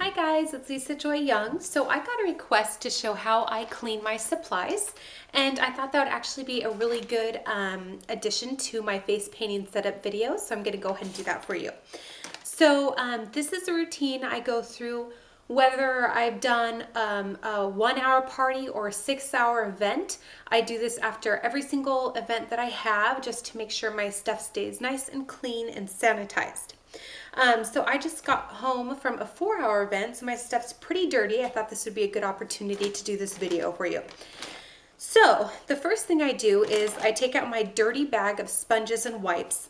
Hi guys, it's Lisa Joy Young. So I got a request to show how I clean my supplies, and I thought that would actually be a really good addition to my face painting setup video, so I'm going to go ahead and do that for you. So this is a routine I go through whether I've done a 1 hour party or a 6 hour event. I do this after every single event that I have just to make sure my stuff stays nice and clean and sanitized. So I just got home from a 4 hour event, so my stuff's pretty dirty. I thought this would be a good opportunity to do this video for you. So the first thing I do is I take out my dirty bag of sponges and wipes.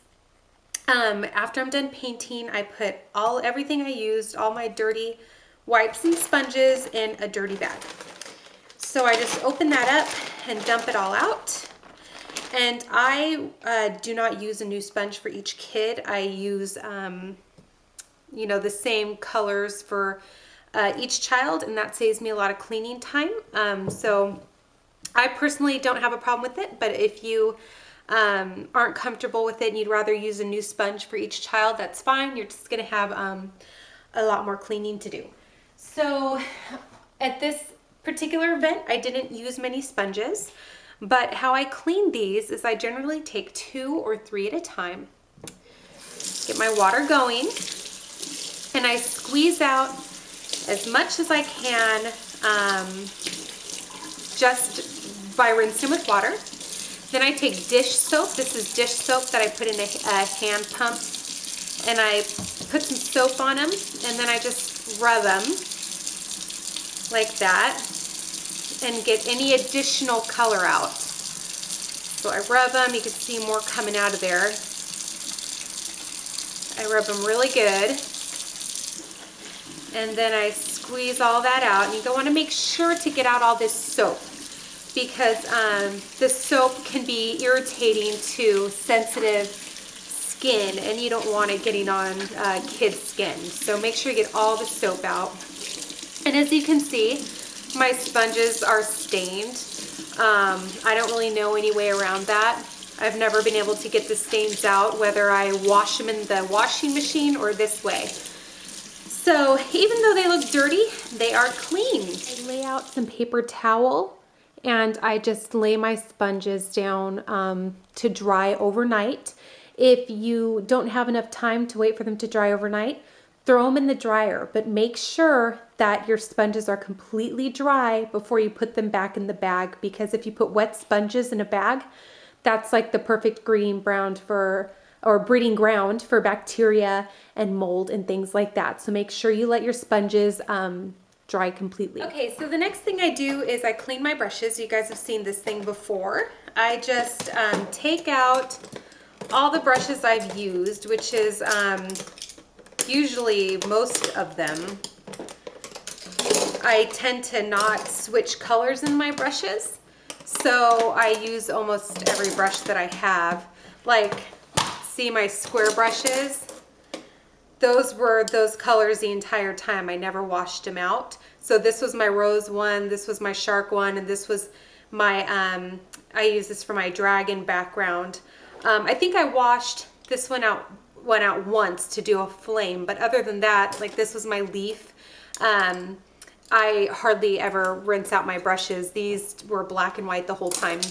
After I'm done painting, I put everything I used, all my dirty wipes and sponges in a dirty bag. So I just open that up and dump it all out. And I do not use a new sponge for each kid. I use the same colors for each child, and that saves me a lot of cleaning time. So I personally don't have a problem with it, but if you aren't comfortable with it and you'd rather use a new sponge for each child, that's fine. You're just gonna have a lot more cleaning to do. So at this particular event, I didn't use many sponges, but how I clean these is I generally take 2 or 3 at a time, get my water going, and I squeeze out as much as I can just by rinsing with water. Then I take dish soap. This is dish soap that I put in a hand pump, and I put some soap on them, and then I just rub them like that and get any additional color out. So I rub them. You can see more coming out of there. I rub them really good. And then I squeeze all that out. And you want to make sure to get out all this soap, because the soap can be irritating to sensitive skin, and you don't want it getting on kids' skin. So make sure you get all the soap out. And as you can see, my sponges are stained. I don't really know any way around that. I've never been able to get the stains out, whether I wash them in the washing machine or this way. So even though they look dirty, they are clean. I lay out some paper towel and I just lay my sponges down to dry overnight. If you don't have enough time to wait for them to dry overnight, throw them in the dryer, but make sure that your sponges are completely dry before you put them back in the bag, because if you put wet sponges in a bag, that's like the perfect breeding ground for bacteria and mold and things like that. So make sure you let your sponges dry completely. Okay, so the next thing I do is I clean my brushes. You guys have seen this thing before. I just take out all the brushes I've used, which is usually most of them. I tend to not switch colors in my brushes, so I use almost every brush that I have. Like, see my square brushes? Those were those colors the entire time. I never washed them out. So this was my rose one, this was my shark one, and this was my, I use this for my dragon background. I think I washed this one out once to do a flame, but other than that, like this was my leaf. I hardly ever rinse out my brushes. These were black and white the whole time.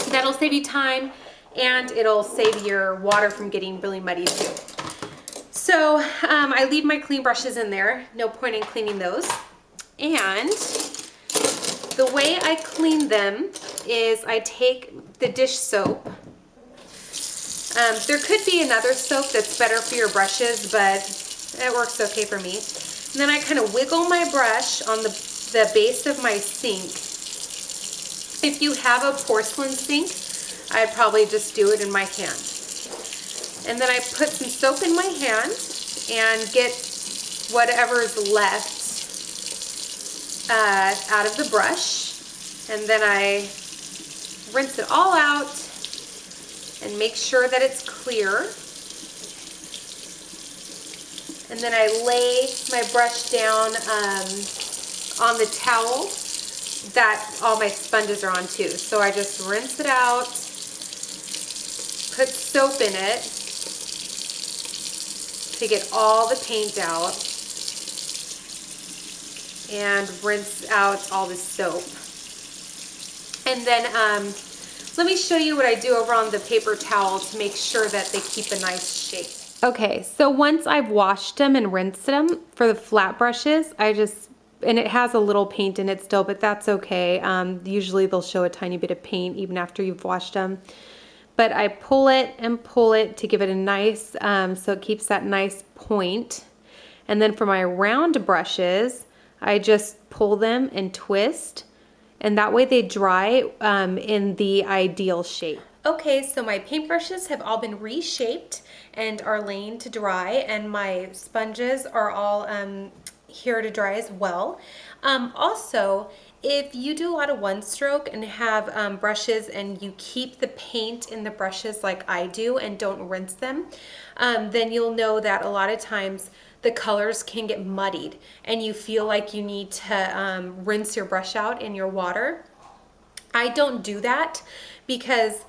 That'll save you time, and it'll save your water from getting really muddy too. So I leave my clean brushes in there. No point in cleaning those. And the way I clean them is I take the dish soap. There could be another soap that's better for your brushes, but it works okay for me. And then I kind of wiggle my brush on the base of my sink. If you have a porcelain sink, I'd probably just do it in my hand. And then I put some soap in my hand and get whatever is left out of the brush. And then I rinse it all out and make sure that it's clear. And then I lay my brush down on the towel that all my sponges are on too. So I just rinse it out, put soap in it to get all the paint out. and rinse out all the soap. And then let me show you what I do over on the paper towel to make sure that they keep a nice shape. Okay, so once I've washed them and rinsed them for the flat brushes, and it has a little paint in it still, but that's okay. Usually they'll show a tiny bit of paint even after you've washed them. But I pull it and pull it to give it a nice, so it keeps that nice point. And then for my round brushes, I just pull them and twist, and that way they dry in the ideal shape. Okay, so my paintbrushes have all been reshaped and are laying to dry, and my sponges are all here to dry as well. Also, if you do a lot of one stroke and have brushes and you keep the paint in the brushes like I do and don't rinse them, then you'll know that a lot of times the colors can get muddied and you feel like you need to rinse your brush out in your water. I don't do that because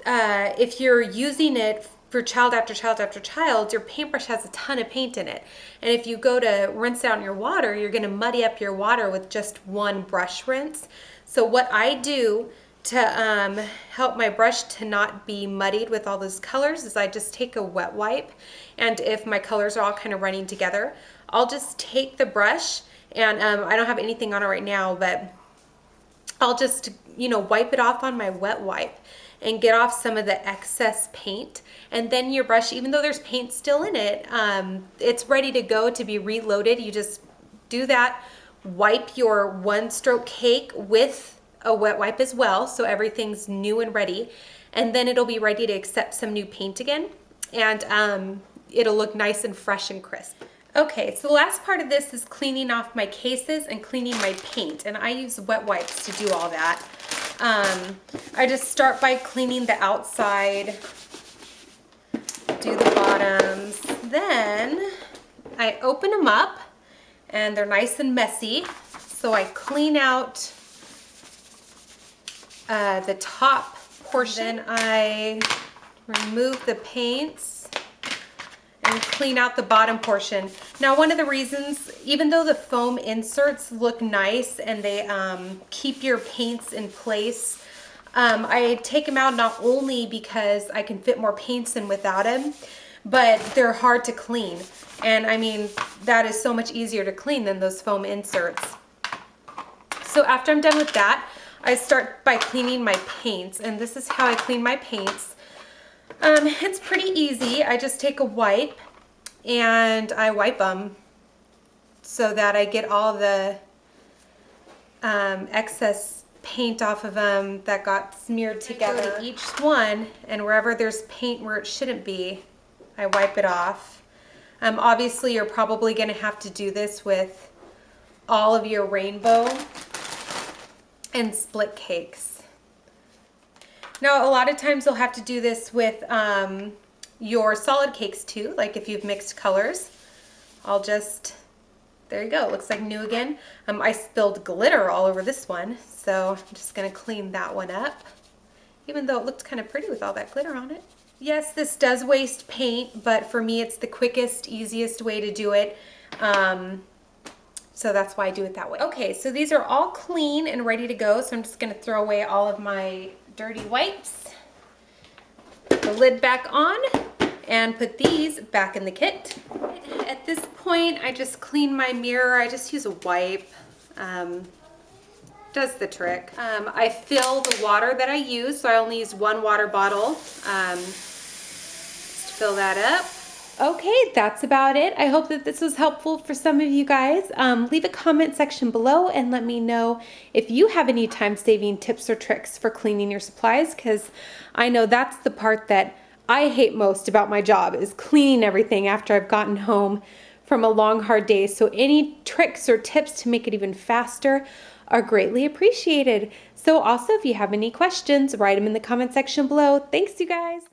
if you're using it for child after child after child, your paintbrush has a ton of paint in it. And if you go to rinse out in your water, you're gonna muddy up your water with just one brush rinse. So what I do to help my brush to not be muddied with all those colors is I just take a wet wipe, and if my colors are all kind of running together, I'll just take the brush, and I don't have anything on it right now, but I'll just, wipe it off on my wet wipe and get off some of the excess paint. And then your brush, even though there's paint still in it, it's ready to go to be reloaded. You just do that, wipe your one stroke cake with a wet wipe as well, so everything's new and ready, and then it'll be ready to accept some new paint again, and it'll look nice and fresh and crisp. Okay, so the last part of this is cleaning off my cases and cleaning my paint, and I use wet wipes to do all that. I just start by cleaning the outside, do the bottoms, then I open them up, and they're nice and messy, so I clean out the top portion. I remove the paints and clean out the bottom portion. Now, one of the reasons, even though the foam inserts look nice and they keep your paints in place, I take them out not only because I can fit more paints in without them, but they're hard to clean. And I mean, that is so much easier to clean than those foam inserts. So after I'm done with that, I start by cleaning my paints, and this is how I clean my paints. It's pretty easy. I just take a wipe and I wipe them so that I get all the excess paint off of them that got smeared together. Each one, and wherever there's paint where it shouldn't be, I wipe it off. Obviously, you're probably going to have to do this with all of your rainbow and split cakes. Now, a lot of times you'll have to do this with your solid cakes too, like if you've mixed colors. There you go, it looks like new again. I spilled glitter all over this one, so I'm just gonna clean that one up, even though it looked kind of pretty with all that glitter on it. Yes, this does waste paint, but for me it's the quickest, easiest way to do it. So that's why I do it that way. Okay, so these are all clean and ready to go, so I'm just gonna throw away all of my dirty wipes, put the lid back on, and put these back in the kit. At this point, I just clean my mirror. I just use a wipe. Does the trick. I fill the water that I use, so I only use one water bottle. Just fill that up. Okay, that's about it. I hope that this was helpful for some of you guys. Leave a comment section below and let me know if you have any time-saving tips or tricks for cleaning your supplies, because I know that's the part that I hate most about my job, is cleaning everything after I've gotten home from a long, hard day. So any tricks or tips to make it even faster are greatly appreciated. So also, if you have any questions, write them in the comment section below. Thanks, you guys.